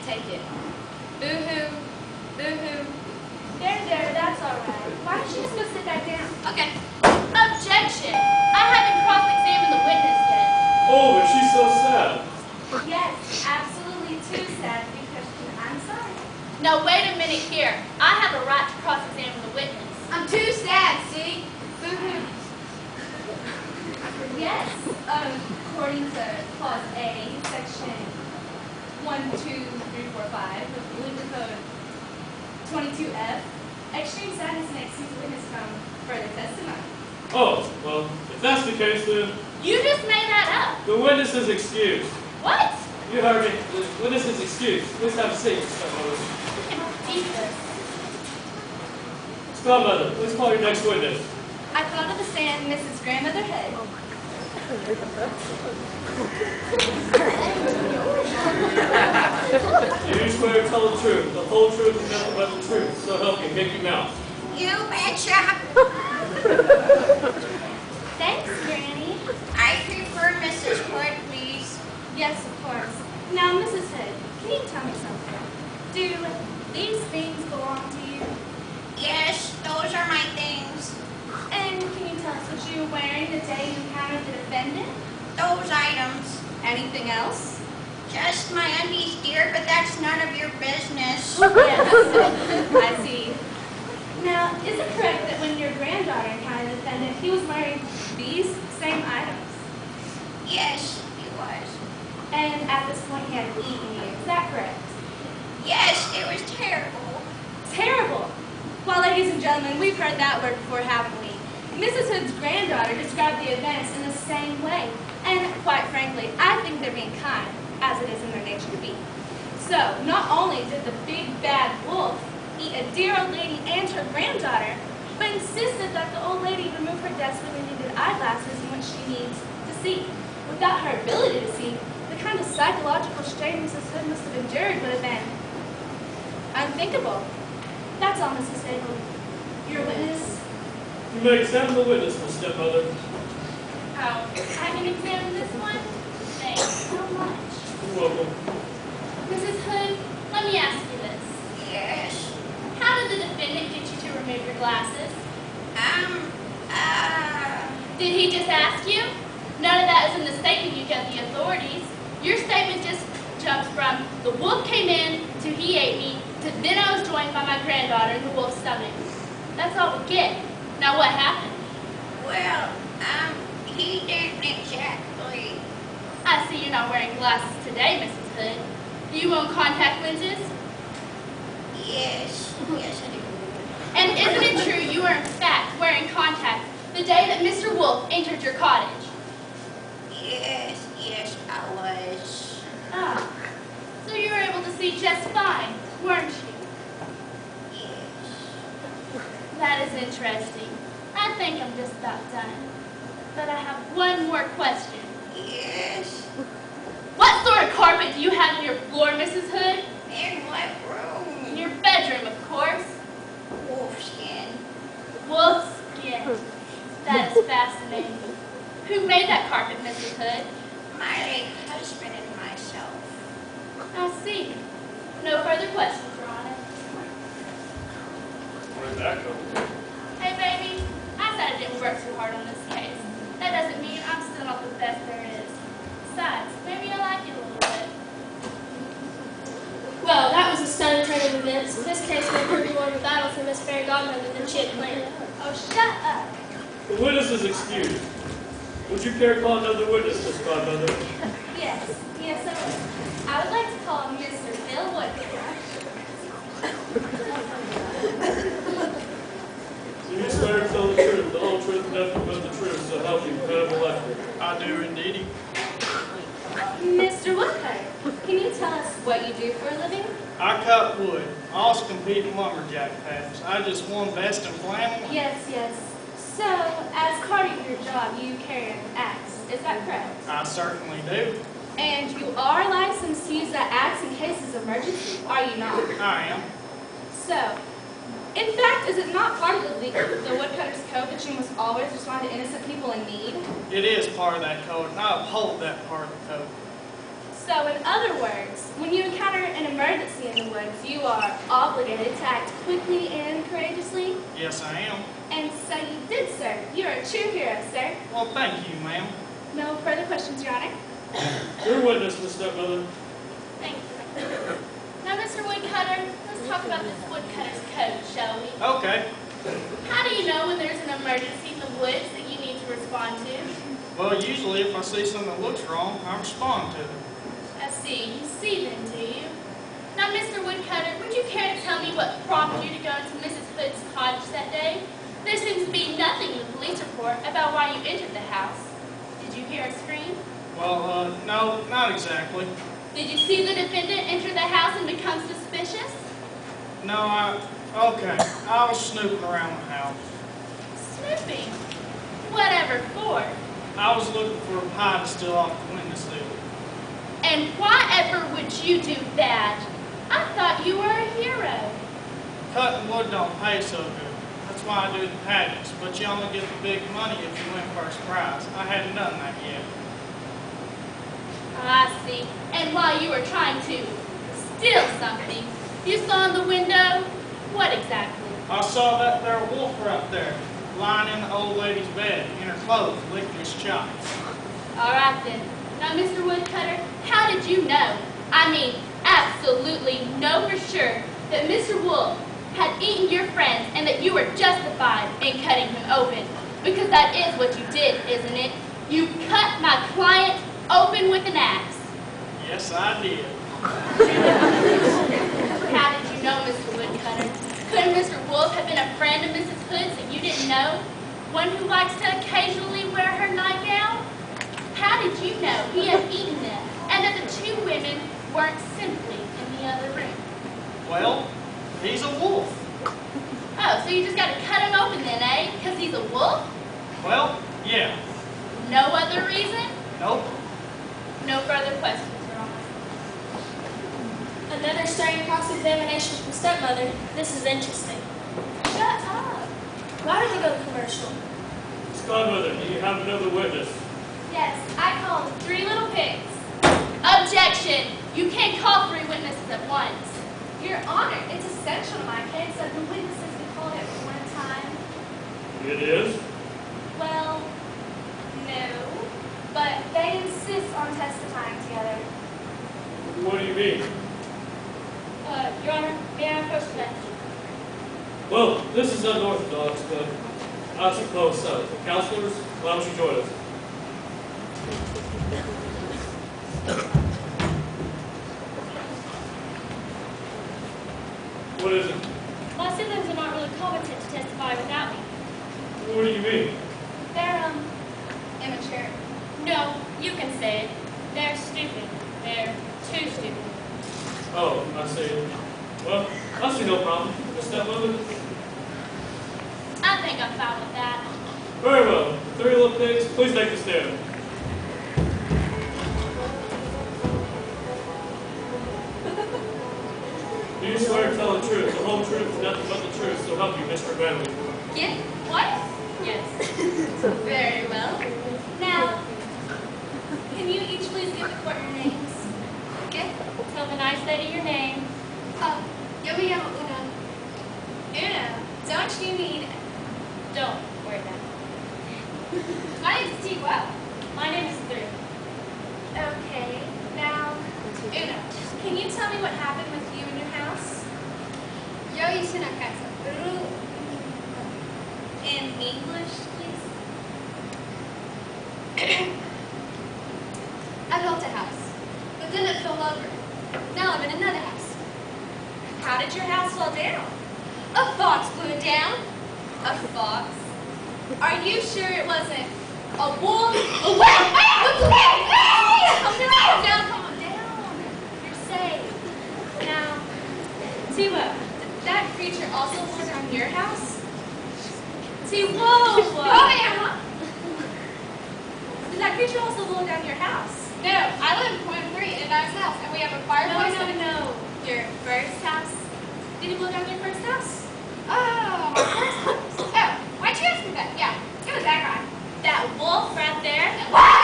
take it. Boo-hoo. Boo-hoo. There, that's all right. Why don't you just go sit back down? Okay. Objection! I haven't cross-examined the witness yet. Oh, but she's so sad. Yes, absolutely too sad because I'm sorry. No, wait a minute here. I have a right to cross-examine the witness. I'm too sad, see? Boo-hoo. Yes, according to Clause A, Section 1, 2, 3, 4, 5 of the Legal Code 22F, extreme sadness may excuse the witness from further testimony. Oh, well, if that's the case, then You just made that up. the witness is excused. What? You heard me. The witness is excused. Please have a seat, stepmother. I cannot beat this. Stepmother, please call your next witness. I call to the stand Mrs. Grandmother Hood. Do you swear to tell the truth, the whole truth, and nothing but the truth, so help you, Mickey Mouse? You betcha. Thanks, Granny. I prefer Mrs. Hood, please. Yes, of course. Now, Mrs. Hood, can you tell me something? Do these things belong to you? Yes, those are my things. And can you tell us what you were wearing the day you encountered the defendant? Those items. Anything else? Just my undies, dear, but that's none of your business. Yes, I see. Now, is it correct that when your granddaughter encountered the defendant, he was wearing these same items? Yes, he was. And at this point, he had eaten you. Is that correct? Yes, it was terrible. Terrible. Well, ladies and gentlemen, we've heard that word before, haven't we? Mrs. Hood's granddaughter described the events in the same way. And quite frankly, I think they're being kind, as it is in their nature to be. So, not only did the big bad wolf eat a dear old lady and her granddaughter, but insisted that the old lady remove her desperately needed eyeglasses in which she needs to see. Without her ability to see, the kind of psychological strain Mrs. Hood must have endured would have been unthinkable. That's all, Mrs. Hood. Your witness? You may examine the witness, Miss Stepmother. Oh, I can examine this one? Thanks so much. You're welcome. Mrs. Hood, let me ask you this. Yes. How did the defendant get you to remove your glasses? Did he just ask you? None of that is in the statement you gave the authorities. Your statement just jumps from the wolf came in to he ate me to then I was joined by my granddaughter in the wolf's stomach. That's all we get. Now what happened? Well, he didn't exactly. I see you're not wearing glasses today, Mrs. Hood. Do you own contact lenses? Yes. Yes, I do. And isn't it true you were in fact wearing contacts the day that Mr. Wolf entered your cottage? Yes, I was. Ah, so you were able to see just fine, weren't you? Yes. That is interesting. I think I'm just about done. But I have one more question. Yes. What sort of carpet do you have on your floor, Mrs. Hood? In what room? In your bedroom, of course. Wolfskin. Wolfskin. That is fascinating. Who made that carpet, Mrs. Hood? My late husband and myself. I see. No further questions, Your Honor. Where'd that come from? Hey, baby, I said I didn't work too hard on this case. That doesn't mean I'm still not the best there is. Besides, maybe I like it a little bit. Well, that was a stunning turn of events. This case may prove more of a battle for Miss Fairy Godmother than she had planned. Oh, shut up. The witness is excused. Would you care to call another witness, Miss Godmother? Yes, I would. I would like to call Mr. Bill Woodpecker. Do you swear to tell the truth, the whole truth, and nothing but the truth, so help you, Madam Elector? I do indeed. Mr. Woodpecker, can you tell us what you do for a living? I cut wood. I also compete in lumberjack pads. I just won best in Flamel. Yes. So, as part of your job, you carry an axe. Is that correct? I certainly do. And you are licensed to use that axe in cases of emergency, are you not? I am. So, in fact, is it not part of the woodcutter's code that you must always respond to innocent people in need? It is part of that code, and I uphold that part of the code. So, in other words, when you encounter an emergency, emergency in the woods, you are obligated to act quickly and courageously. Yes, I am. And so you did, sir. You're a true hero, sir. Well, thank you, ma'am. No further questions, Your Honor. Your witness, Miss Stepmother. Thank you. Now, Mr. Woodcutter, let's talk about this woodcutter's code, shall we? Okay. How do you know when there's an emergency in the woods that you need to respond to? Well, usually if I see something that looks wrong, I respond to it. I see. You see then, do you? Now, Mr. Woodcutter, would you care to tell me what prompted you to go into Mrs. Hood's cottage that day? There seems to be nothing in the police report about why you entered the house. Did you hear a scream? Well, no, not exactly. Did you see the defendant enter the house and become suspicious? No, okay. I was snooping around the house. Snooping? Whatever for? I was looking for a pie to steal off the windowsill. And why ever would you do that? I thought you were a hero. Cutting wood don't pay so good. That's why I do the pageants, but you only get the big money if you win first prize. I hadn't done that yet. I see. And while you were trying to steal something, you saw in the window, what exactly? I saw that there wolf right there, lying in the old lady's bed, in her clothes, licking his chops. All right then. Now, Mr. Woodcutter, how did you know? I mean, absolutely know for sure that Mr. Wolf had eaten your friends and that you were justified in cutting him open. Because that is what you did, isn't it? You cut my client open with an axe. Yes, I did. How did you know, Mr. Woodcutter? Couldn't Mr. Wolf have been a friend of Mrs. Hood's that you didn't know? One who likes to occasionally wear her nightgown? How did you know he had eaten them and that the two women weren't simply in the other room? Well, he's a wolf. Oh, so you just got to cut him open then, eh? Because he's a wolf? Well, yeah. No other reason? Nope. No further questions, Your Honor. Another stirring cross-examination from stepmother. This is interesting. Shut up. Why did you go to commercial? Miss Godmother, do you have another witness? Yes, I called 3 little pigs. Objection! You can't call 3 witnesses at once. Your Honor, it's essential to my case that the witnesses be called at one time. It is? Well, no, but they insist on testifying together. What do you mean? Your Honor, may I approach the bench? Well, this is unorthodox, but I suppose so. Counselors, why don't you join us? What is it? My siblings are not really competent to testify without me. What do you mean? They're, immature. No, you can say it. They're stupid. They're too stupid. Oh, I see. Well, I see no problem. Miss Stepmother? I think I'm fine with that. Very well. 3 little pigs, please take the stand. Do you swear to tell the truth, the whole truth, and nothing but the truth, so help you, Mr. Bentley? Get what? Yes. Very well. Now, can you each please give the court your names? Get? Tell the nice lady your name. Yo me llamo Una. Una? Don't you mean... Don't worry about it. My name's T. Well. My name is 3. Okay, now, Una, can you tell me what happened with you in your house? Yo hice una casa. In English, please? I built a house, but then it fell over. Now I'm in another house. How did your house fall down? A fox blew it down. A fox? Are you sure it wasn't a wolf? Oh, wait! Calm down, calm down. You're safe. Now, Tiwa, did that creature also blow down your house? Tiwa! Oh, yeah. Did that creature also blow down your house? No, I live in point 3 in a nice house, and we have a fireplace. No. Your first house? Did it blow down your first house? Oh, my first house. Oh, why'd you ask me that? Yeah, it was that guy. That wolf right there? Wow!